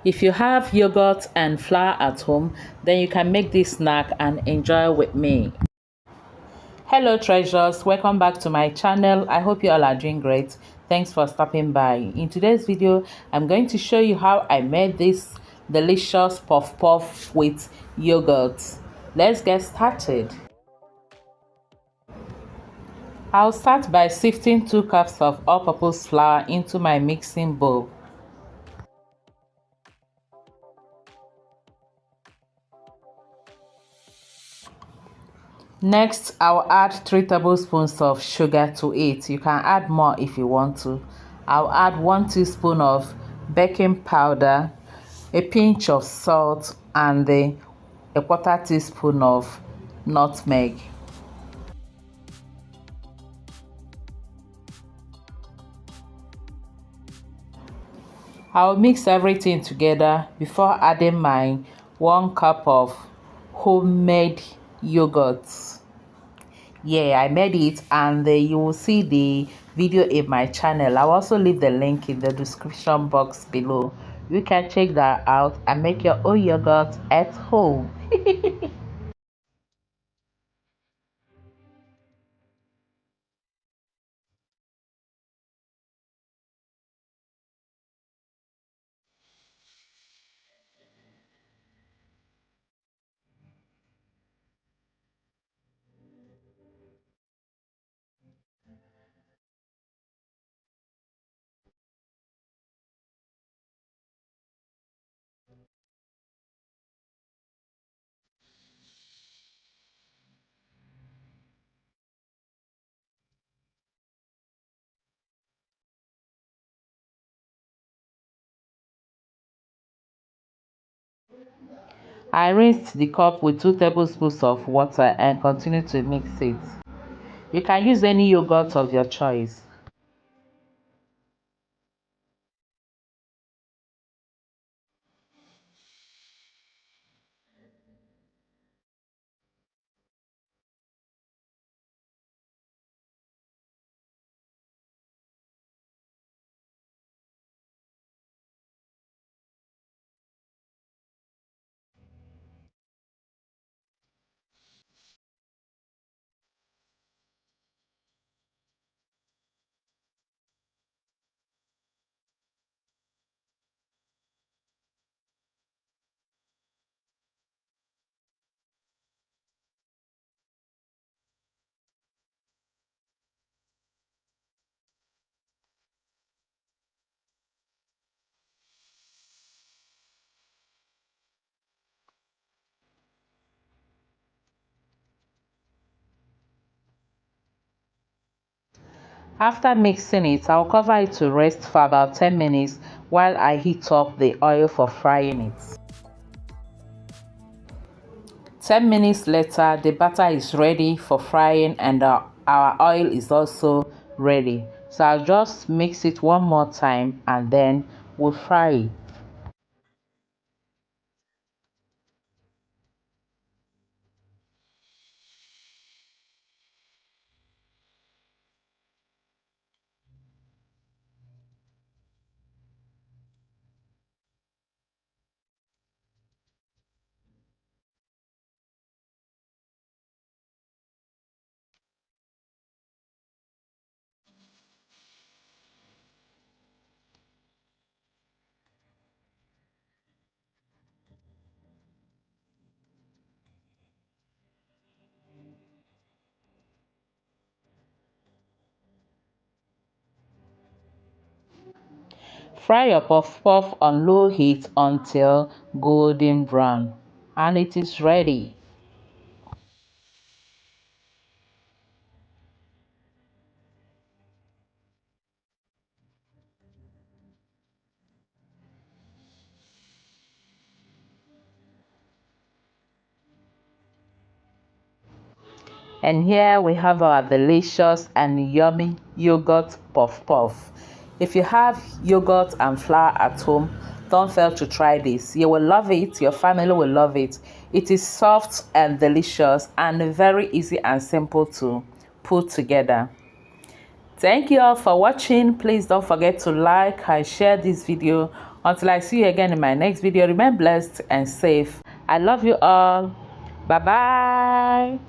If you have yogurt and flour at home, then you can make this snack and enjoy with me. Hello treasures, welcome back to my channel. I hope you all are doing great. Thanks for stopping by. In today's video, I'm going to show you how I made this delicious puff puff with yogurt. Let's get started. I'll start by sifting 2 cups of all-purpose flour into my mixing bowl. Next, I'll add 3 tablespoons of sugar to it. You can add more if you want to. I'll add 1 teaspoon of baking powder, a pinch of salt, and a 1/4 teaspoon of nutmeg. I'll mix everything together before adding my 1 cup of homemade yogurt. Yeah, I made it, and you will see the video in my channel. I'll also leave the link in the description box below. You can check that out and make your own yogurt at home. I rinsed the cup with 2 tablespoons of water and continue to mix it. You can use any yogurt of your choice. After mixing it, I'll cover it to rest for about 10 minutes while I heat up the oil for frying it. 10 minutes later, the batter is ready for frying, and our oil is also ready. So I'll just mix it one more time and then we'll fry it. Fry your puff puff on low heat until golden brown, and it is ready. And here we have our delicious and yummy yogurt puff puff. If you have yogurt and flour at home, don't fail to try this. You will love it, your family will love it. It is soft and delicious and very easy and simple to put together. Thank you all for watching. Please don't forget to like and share this video Until I see you again in my next video, remain blessed and safe. I love you all. Bye bye.